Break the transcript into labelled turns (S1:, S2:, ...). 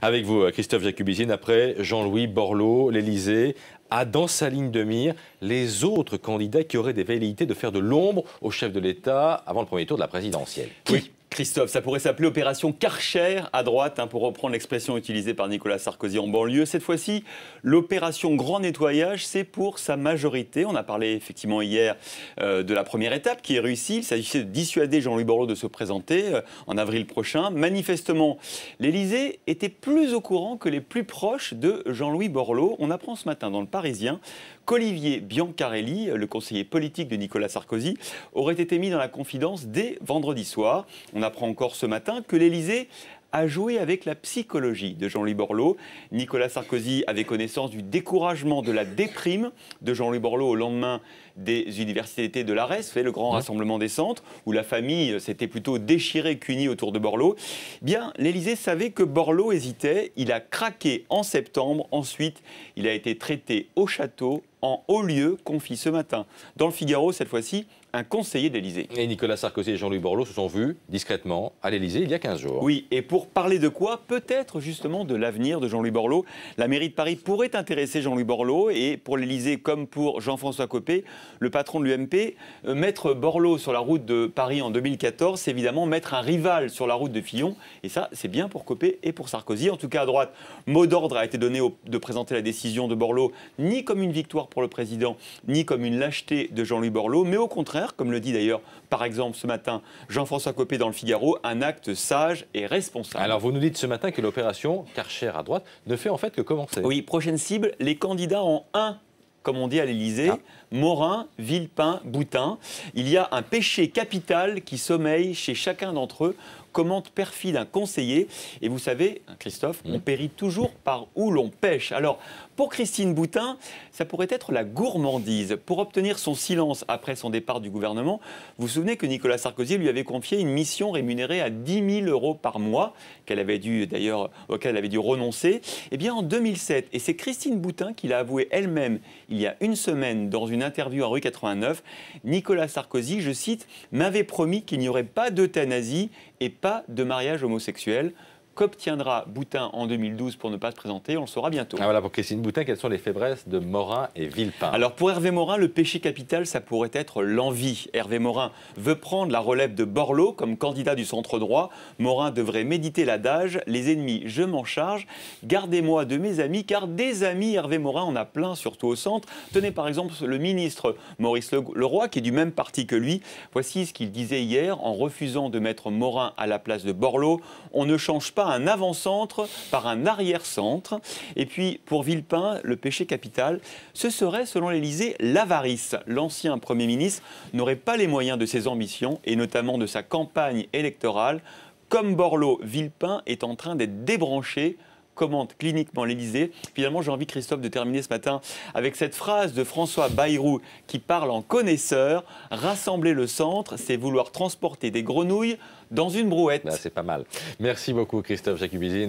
S1: Avec vous, Christophe Jacubizine, après Jean-Louis Borloo, l'Élysée a dans sa ligne de mire les autres candidats qui auraient des velléités de faire de l'ombre au chef de l'État avant le premier tour de la présidentielle.
S2: Oui, Christophe, ça pourrait s'appeler opération Karcher à droite, pour reprendre l'expression utilisée par Nicolas Sarkozy en banlieue. Cette fois-ci, l'opération Grand Nettoyage, c'est pour sa majorité. On a parlé effectivement hier de la première étape qui est réussie. Il s'agissait de dissuader Jean-Louis Borloo de se présenter en avril prochain. Manifestement, l'Élysée était plus au courant que les plus proches de Jean-Louis Borloo. On apprend ce matin dans Le Parisien qu'Olivier Biancarelli, le conseiller politique de Nicolas Sarkozy, aurait été mis dans la confidence dès vendredi soir. On apprend encore ce matin que l'Élysée a joué avec la psychologie de Jean-Louis Borloo. Nicolas Sarkozy avait connaissance du découragement, de la déprime de Jean-Louis Borloo au lendemain des universités d'été de l'ARES, le grand rassemblement des centres, où la famille s'était plutôt déchirée qu'unie autour de Borloo. Bien, l'Élysée savait que Borloo hésitait. Il a craqué en septembre. Ensuite, il a été traité au château, en haut lieu, confie ce matin dans le Figaro, cette fois-ci, un conseiller de l'Élysée.
S1: Et Nicolas Sarkozy et Jean-Louis Borloo se sont vus discrètement à l'Élysée il y a 15 jours.
S2: Oui, et pour parler de quoi? Peut-être justement de l'avenir de Jean-Louis Borloo. La mairie de Paris pourrait intéresser Jean-Louis Borloo, et pour l'Élysée comme pour Jean-François Copé, le patron de l'UMP, mettre Borloo sur la route de Paris en 2014, c'est évidemment mettre un rival sur la route de Fillon, et ça c'est bien pour Copé et pour Sarkozy. En tout cas à droite, mot d'ordre a été donné de présenter la décision de Borloo ni comme une victoire pour le président, ni comme une lâcheté de Jean-Louis Borloo, mais au contraire, comme le dit d'ailleurs par exemple ce matin Jean-François Copé dans le Figaro, un acte sage et responsable.
S1: Alors vous nous dites ce matin que l'opération Karcher à droite ne fait en fait que commencer.
S2: Oui, prochaine cible, les candidats en 1, comme on dit à l'Élysée, Morin, Villepin, Boutin. Il y a un péché capital qui sommeille chez chacun d'entre eux, commente perfide un conseiller. Et vous savez, Christophe, on périt toujours par où l'on pêche. Alors, pour Christine Boutin, ça pourrait être la gourmandise. Pour obtenir son silence après son départ du gouvernement, vous vous souvenez que Nicolas Sarkozy lui avait confié une mission rémunérée à 10 000 € par mois, auquel elle avait dû renoncer. Eh bien, en 2007, et c'est Christine Boutin qui l'a avoué elle-même il y a une semaine dans une interview à Rue 89, Nicolas Sarkozy, je cite, m'avait promis qu'il n'y aurait pas d'euthanasie et pas de mariage homosexuel. Qu'obtiendra Boutin en 2012 pour ne pas se présenter? On le saura bientôt.
S1: Ah voilà, pour Christine Boutin, quelles sont les faiblesses de Morin et Villepin?
S2: Alors pour Hervé Morin, le péché capital, ça pourrait être l'envie. Hervé Morin veut prendre la relève de Borloo comme candidat du centre droit. Morin devrait méditer l'adage « Les ennemis, je m'en charge. Gardez-moi de mes amis », car des amis Hervé Morin, on a plein, surtout au centre. Tenez par exemple le ministre Maurice Leroy, qui est du même parti que lui. Voici ce qu'il disait hier en refusant de mettre Morin à la place de Borloo. On ne change pas un avant-centre par un arrière-centre. Et puis, pour Villepin, le péché capital, ce serait, selon l'Élysée, l'avarice. L'ancien Premier ministre n'aurait pas les moyens de ses ambitions, et notamment de sa campagne électorale. Comme Borloo, Villepin est en train d'être débranché, commente cliniquement l'Élysée. Finalement, j'ai envie, Christophe, de terminer ce matin avec cette phrase de François Bayrou qui parle en connaisseur. Rassembler le centre, c'est vouloir transporter des grenouilles dans une brouette.
S1: C'est pas mal. Merci beaucoup, Christophe Jacubizine.